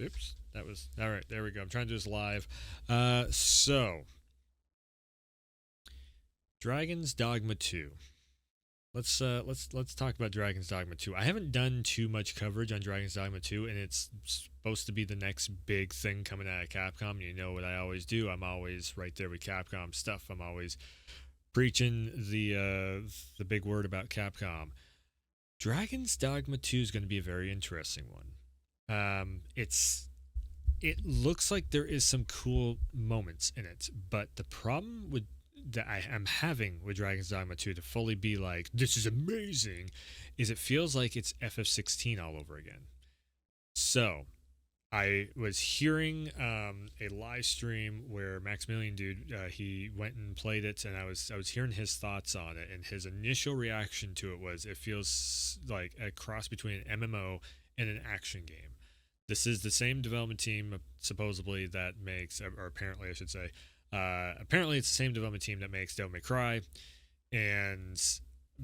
Oops, that was all right. There we go. I'm trying to do this live. So Dragon's Dogma 2. Let's talk about Dragon's Dogma 2. I haven't done too much coverage on Dragon's Dogma 2, and it's supposed to be the next big thing coming out of Capcom. You know what I always do? I'm always right there with Capcom stuff. I'm always preaching the big word about Capcom. Dragon's Dogma 2 is going to be a very interesting one. It looks like there is some cool moments in it, but the problem with that I am having with Dragon's Dogma 2 to fully be like, this is amazing, is it feels like it's FF16 all over again. So, I was hearing a live stream where Maximilian Dude he went and played it, and I was hearing his thoughts on it, and his initial reaction to it was it feels like a cross between an MMO and an action game. This is the same development team supposedly that makes, or apparently I should say, apparently it's the same development team that makes Devil May Cry, and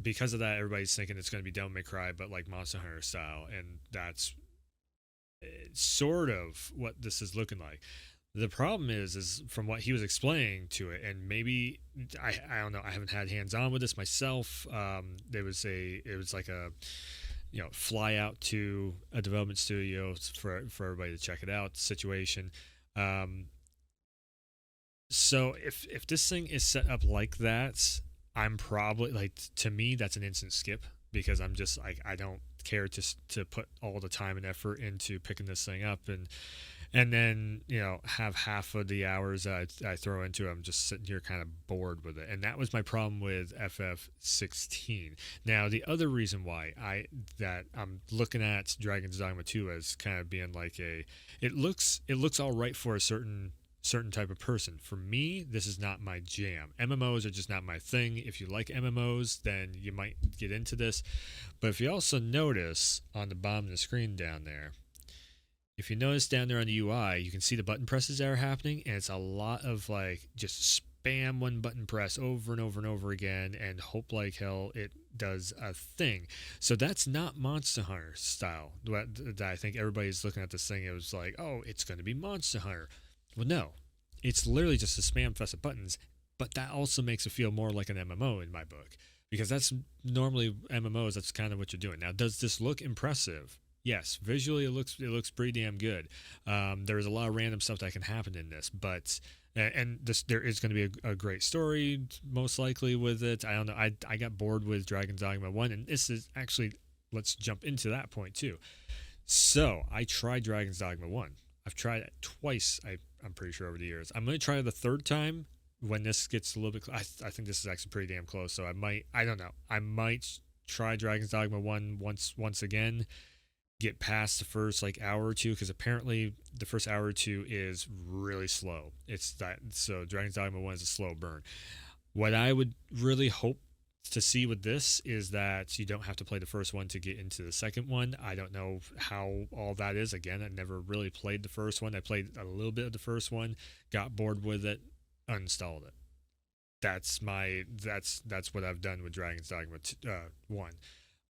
because of that, everybody's thinking it's going to be Devil May Cry, but like Monster Hunter style, and that's sort of what this is looking like. The problem is from what he was explaining to it, and maybe I don't know. I haven't had hands on with this myself. It was like a fly out to a development studio for everybody to check it out situation. Um, so if this thing is set up like that, I'm probably like, to me that's an instant skip, because I'm just like, I don't care to put all the time and effort into picking this thing up, and then have half of the hours I throw into it, I'm just sitting here kind of bored with it. And that was my problem with FF16. Now the other reason why I'm looking at Dragon's Dogma 2 as kind of being like it looks all right for a certain type of person. For me, this is not my jam. MMOs are just not my thing. If you like MMOs, then you might get into this. But if you also notice on the bottom of the screen down there, if you notice down there on the UI, you can see the button presses that are happening, and it's a lot of like just spam one button press over and over and over again and hope like hell it does a thing. So that's not Monster Hunter style. That I think everybody's looking at this thing, it was like, oh, it's going to be Monster Hunter. Well, no, it's literally just a spam fest of buttons, but that also makes it feel more like an MMO in my book, because that's normally MMOs. That's kind of what you're doing. Now, does this look impressive? Yes, visually it looks pretty damn good. There's a lot of random stuff that can happen in this, but there is going to be a great story most likely with it. I don't know. I got bored with Dragon's Dogma 1, and this is actually, let's jump into that point too. So I tried Dragon's Dogma 1. I've tried it twice. I'm pretty sure over the years. I'm going to try it the third time when this gets a little bit. I think this is actually pretty damn close. So I might. I don't know. I might try Dragon's Dogma 1 once again. Get past the first like hour or two, because apparently the first hour or two is really slow. It's that. So Dragon's Dogma 1 is a slow burn. What I would really hope to see with this is that you don't have to play the first one to get into the second one. I don't know how all that is. Again, I never really played the first one. I played a little bit of the first one, got bored with it, uninstalled it. That's what I've done with Dragon's Dogma 1.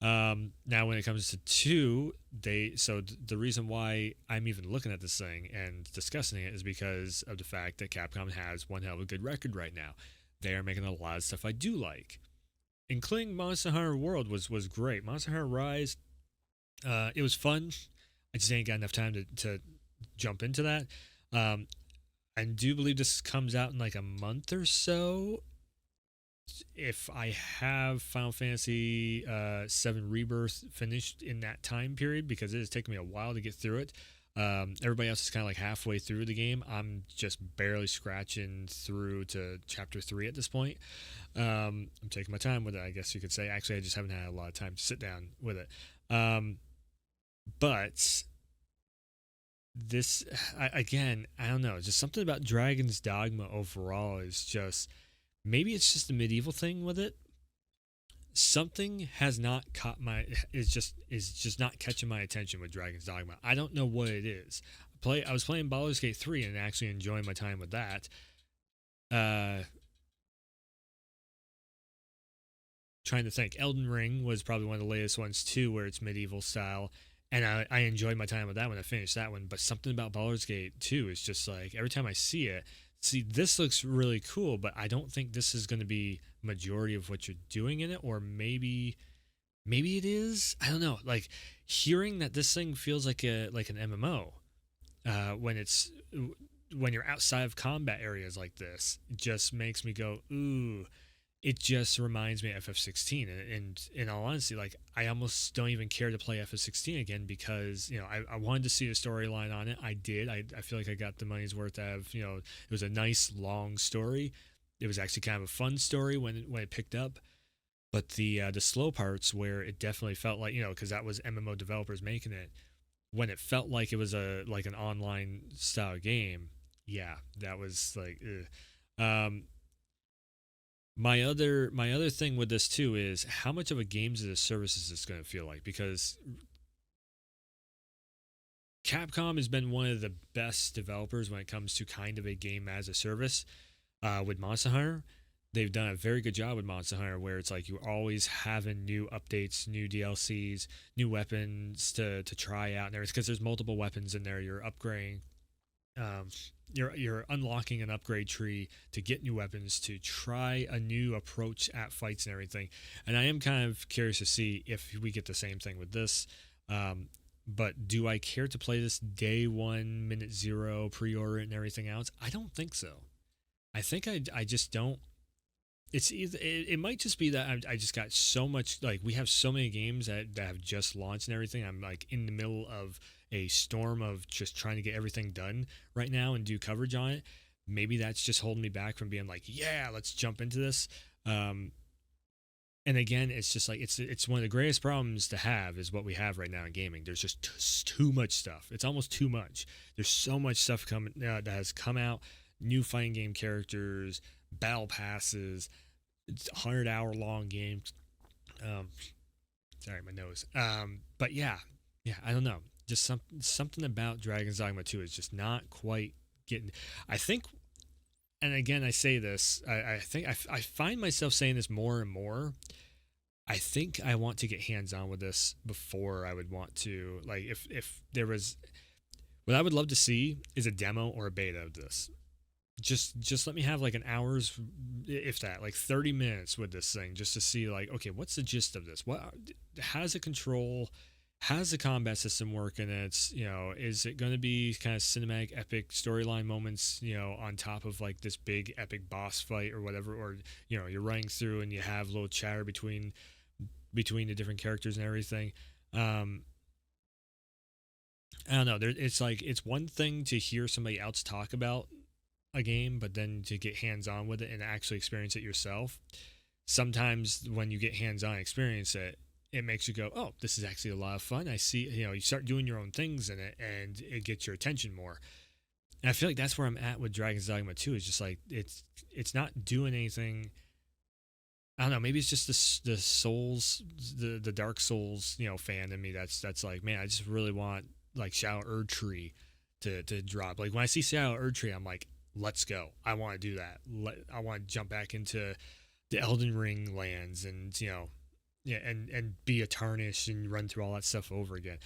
Now when it comes to 2, the reason why I'm even looking at this thing and discussing it is because of the fact that Capcom has one hell of a good record right now. They are making a lot of stuff I do like, including Monster Hunter World was great. Monster Hunter Rise, it was fun. I just ain't got enough time to jump into that. I do believe this comes out in like a month or so. If I have Final Fantasy VII Rebirth finished in that time period, because it has taken me a while to get through it. Everybody else is kind of like halfway through the game. I'm just barely scratching through to chapter 3 at this point. I'm taking my time with it, I guess you could say. Actually, I just haven't had a lot of time to sit down with it. But this, again, I don't know. Just something about Dragon's Dogma overall is just, maybe it's just a medieval thing with it. Something has not caught my is just not catching my attention with Dragon's Dogma. I don't know what it is. I was playing Baldur's Gate 3 and actually enjoying my time with that. Trying to think. Elden Ring was probably one of the latest ones too, where it's medieval style. and I enjoyed my time with that when I finished that one. But something about Baldur's Gate 2 is just like every time I see it, see this looks really cool, but I don't think this is going to be majority of what you're doing in it, or maybe it is. I don't know. Like hearing that this thing feels like an MMO when it's when you're outside of combat areas like this, it just makes me go ooh. It just reminds me of FF16, and in all honesty, like I almost don't even care to play FF16 again because I wanted to see the storyline on it. I did. I feel like I got the money's worth out of it was a nice long story. It was actually kind of a fun story when it picked up, but the slow parts where it definitely felt like because that was MMO developers making it, when it felt like it was an online style game. Yeah, that was like ugh. My other thing with this too is how much of a games as a service is this going to feel like, because Capcom has been one of the best developers when it comes to kind of a game as a service. With Monster Hunter, they've done a very good job with Monster Hunter, where it's like you're always having new updates, new DLCs, new weapons to try out, and because there's multiple weapons in there, you're upgrading. Um, you're unlocking an upgrade tree to get new weapons, to try a new approach at fights and everything. And I am kind of curious to see if we get the same thing with this. But do I care to play this day one, minute zero, pre-order it and everything else? I don't think so. I think I just don't. It's either it might just be that I just got so much, like we have so many games that have just launched and everything. I'm like in the middle of a storm of just trying to get everything done right now and do coverage on it. Maybe that's just holding me back from being like, yeah, let's jump into this. And again, it's just like it's one of the greatest problems to have is what we have right now in gaming. There's just too much stuff. It's almost too much. There's so much stuff coming that has come out. New fighting game characters, battle passes, it's 100-hour long games. Sorry, my nose. But yeah, I don't know. Just something about Dragon's Dogma 2 is just not quite getting. I think, and again, I say this. I think I find myself saying this more and more. I think I want to get hands on with this before I would want to, like, if there was, what I would love to see is a demo or a beta of this. Just let me have like an hour's, if that, like 30 minutes with this thing, just to see like, okay, what's the gist of this? How does it control? How does the combat system work? And it's, is it going to be kind of cinematic, epic storyline moments, on top of like this big epic boss fight or whatever, or you're running through and you have a little chatter between the different characters and everything. I don't know. It's like it's one thing to hear somebody else talk about a game, but then to get hands on with it and actually experience it yourself. Sometimes when you get hands on, experience it, it makes you go, oh, this is actually a lot of fun. I see, you start doing your own things in it, and it gets your attention more. And I feel like that's where I'm at with Dragon's Dogma 2. Is just like it's not doing anything. I don't know. Maybe it's just the Souls, the Dark Souls, fan in me. That's like, man, I just really want like Shadow Erdtree to drop. Like when I see Shadow Erdtree, I'm like, let's go. I want to do that. I want to jump back into the Elden Ring lands, and and be a Tarnish and run through all that stuff over again.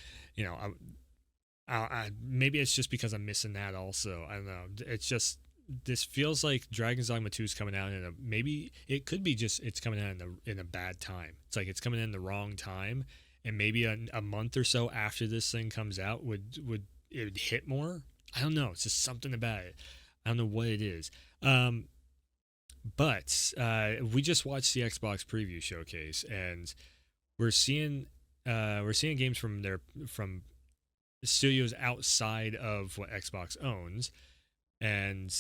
Maybe it's just because I'm missing that also. I don't know. It's just, this feels like Dragon's Dogma 2 is coming out maybe it could be just it's coming out in a bad time. It's like it's coming in the wrong time, and maybe a month or so after this thing comes out would it would hit more. I don't know. It's just something about it. I don't know what it is. But we just watched the Xbox preview showcase, and we're seeing games from studios outside of what Xbox owns. And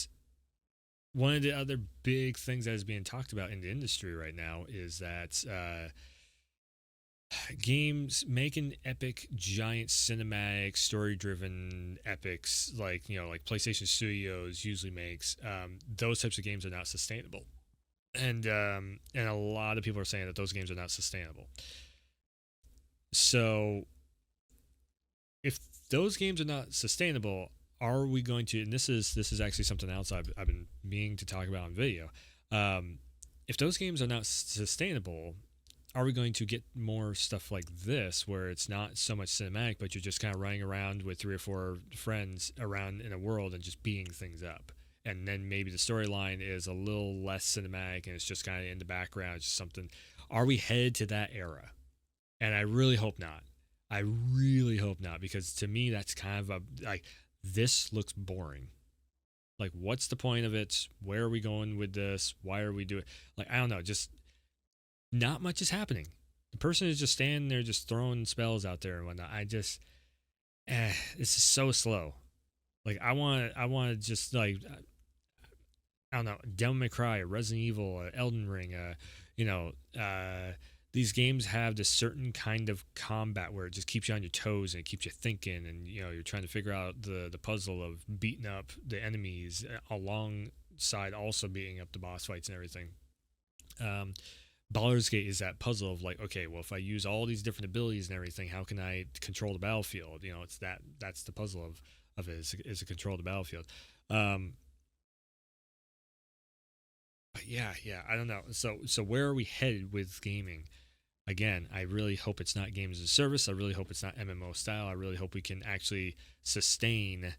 one of the other big things that is being talked about in the industry right now is that games making epic, giant, cinematic, story-driven epics like PlayStation Studios usually makes, those types of games are not sustainable, and a lot of people are saying that those games are not sustainable. So, if those games are not sustainable, are we going to? And this is actually something else I've been meaning to talk about on video. If those games are not sustainable, are we going to get more stuff like this where it's not so much cinematic, but you're just kind of running around with 3 or 4 friends around in a world and just beating things up? And then maybe the storyline is a little less cinematic and it's just kind of in the background, it's just something. Are we headed to that era? And I really hope not. I really hope not, because to me that's kind of a like, this looks boring. Like, what's the point of it? Where are we going with this? Why are we doing, like, I don't know, just not much is happening. The person is just standing there, just throwing spells out there and whatnot. It's just so slow. Like, I want to just like, I don't know, Devil May Cry, Resident Evil, Elden Ring. You know, these games have this certain kind of combat where it just keeps you on your toes and it keeps you thinking, and you know, you're trying to figure out the puzzle of beating up the enemies alongside also beating up the boss fights and everything. Um, Baldur's Gate is that puzzle of like, okay, well, if I use all these different abilities and everything, how can I control the battlefield? You know, it's that's the puzzle of it is to control the battlefield. Um, but yeah, I don't know. So where are we headed with gaming? Again, I really hope it's not games as a service. I really hope it's not MMO style. I really hope we can actually sustain.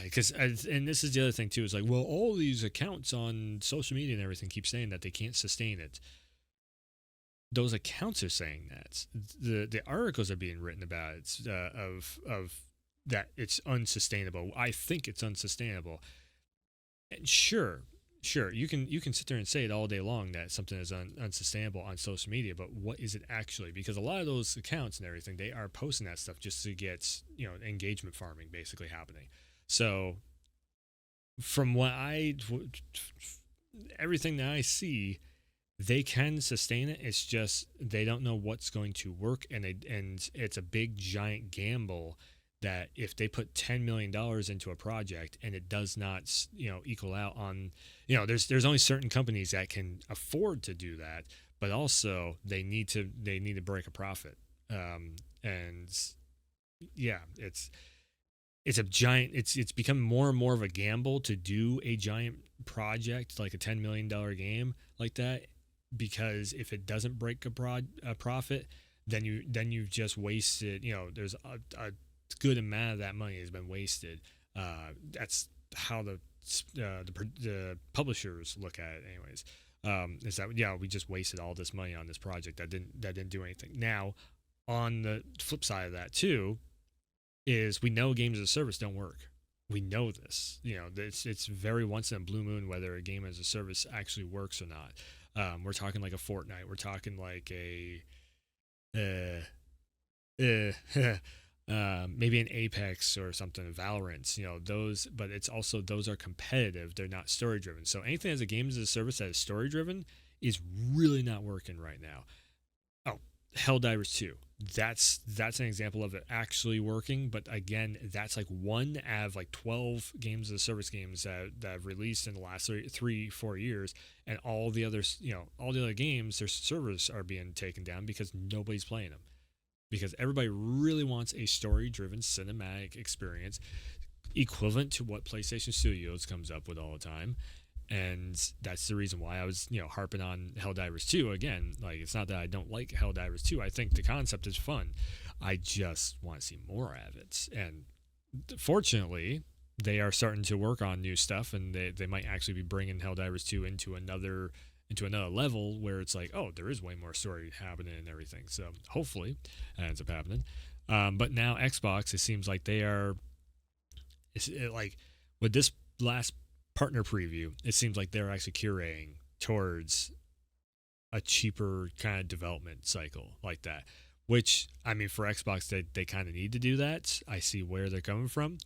Because and this is the other thing too, is like, well, all these accounts on social media and everything keep saying that they can't sustain it. Those accounts are saying that. The articles are being written about it, of that it's unsustainable. I think it's unsustainable. And sure, you can sit there and say it all day long that something is unsustainable on social media, but what is it actually? Because a lot of those accounts and everything, they are posting that stuff just to get, you know, engagement farming basically happening. So from everything that I see, they can sustain it. It's just they don't know what's going to work, and it's a big giant gamble that if they put $10 million into a project and it does not, you know, equal out on, you know, there's only certain companies that can afford to do that, but also they need to break a profit. And yeah, it's a giant, it's become more and more of a gamble to do a giant project like a $10 million game like that, because if it doesn't break a profit, then you've just wasted, you know, there's a good amount of that money has been wasted. That's how the publishers look at it, anyways. Is that, yeah, we just wasted all this money on this project that didn't do anything. Now, on the flip side of that too, is we know games as a service don't work. We know this. You know, it's very once in a blue moon whether a game as a service actually works or not. We're talking like a Fortnite. We're talking like a maybe an Apex or something, Valorant, you know, those, but it's also, those are competitive. They're not story driven. So anything as a game as a service that is story driven is really not working right now. Oh, Helldivers 2. That's an example of it actually working, but again, that's like one out of like 12 games as a service games that have released in the last 3-4 years, and all the others, you know, all the other games, their servers are being taken down because nobody's playing them, because everybody really wants a story-driven cinematic experience equivalent to what PlayStation Studios comes up with all the time. And that's the reason why I was, you know, harping on Helldivers 2 again. Like, it's not that I don't like Helldivers 2. I think the concept is fun. I just want to see more of it. And fortunately, they are starting to work on new stuff, and they might actually be bringing Helldivers 2 into another level where it's like, oh, there is way more story happening and everything. So hopefully that ends up happening. But now Xbox, it seems like they are, like with this last partner preview, it seems like they're actually curating towards a cheaper kind of development cycle like that, which, I mean, for Xbox, they kind of need to do that. I see where they're coming from.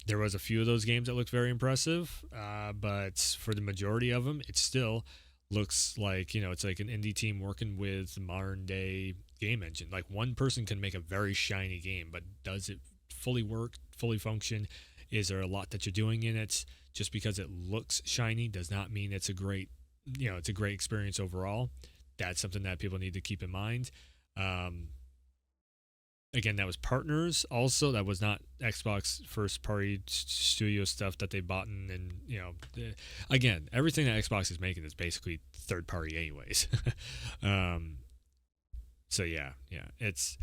There was a few of those games that looked very impressive, but for the majority of them, it still looks like, you know, it's like an indie team working with modern day game engine. Like, one person can make a very shiny game, but does it fully work, fully function? Is there a lot that you're doing in it? Just because it looks shiny does not mean it's a great, you know, it's a great experience overall. That's something that people need to keep in mind. again, that was partners. Also, that was not Xbox first party studio stuff that they bought in, and again, everything that Xbox is making is basically third party, anyways. um, so yeah, it's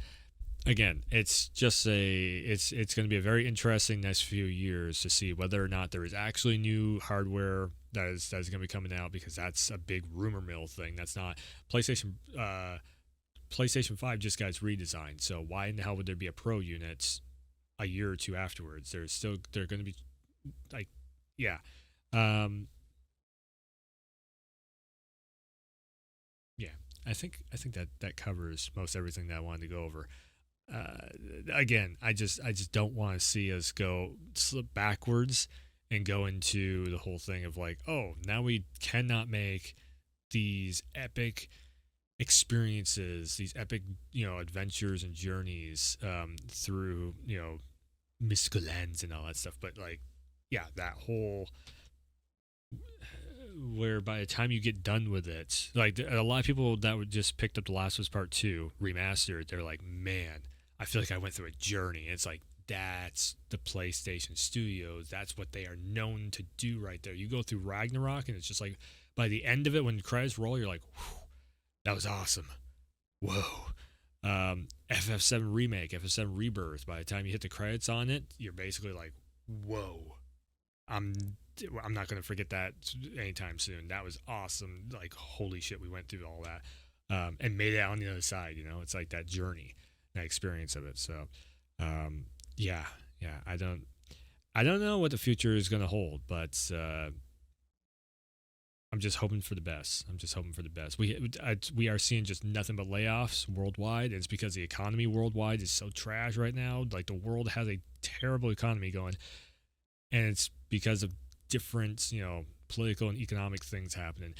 again, it's just it's going to be a very interesting next few years to see whether or not there is actually new hardware that is going to be coming out, because that's a big rumor mill thing. That's not PlayStation. PlayStation 5 just got its redesign, so why in the hell would there be a Pro unit a year or two afterwards? They're going to be like, yeah, um, yeah. I think that covers most everything that I wanted to go over. Uh, Again, I just don't want to see us go slip backwards and go into the whole thing of like, oh, now we cannot make these epic experiences, these epic, adventures and journeys through, mystical lands and all that stuff. But like, yeah, that whole where by the time you get done with it, like a lot of people that would just picked up The Last of Us Part Two remastered, they're like, man, I feel like I went through a journey. And it's like, that's the PlayStation Studios. That's what they are known to do right there. You go through Ragnarok, and it's just like by the end of it, when the credits roll, you're like, that was awesome. Whoa. FF7 remake, FF7 rebirth. By the time you hit the credits on it, you're basically like, whoa. I'm I'm not gonna forget that anytime soon. That was awesome. Like, holy shit, we went through all that and made it on the other side. It's like that journey, that experience of it. So, yeah, yeah. I don't know what the future is gonna hold, but I'm just hoping for the best. I'm just hoping for the best. We are seeing just nothing but layoffs worldwide. And it's because the economy worldwide is so trash right now. Like, the world has a terrible economy going, and it's because of different, political and economic things happening.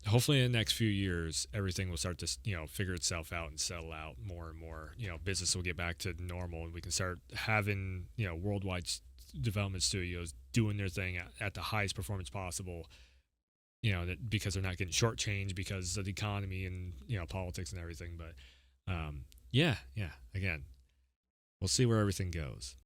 Hopefully, in the next few years, everything will start to, figure itself out and settle out more and more. Business will get back to normal, and we can start having, worldwide development studios doing their thing at the highest performance possible. Because they're not getting shortchanged because of the economy and politics and everything. But yeah. Again, we'll see where everything goes.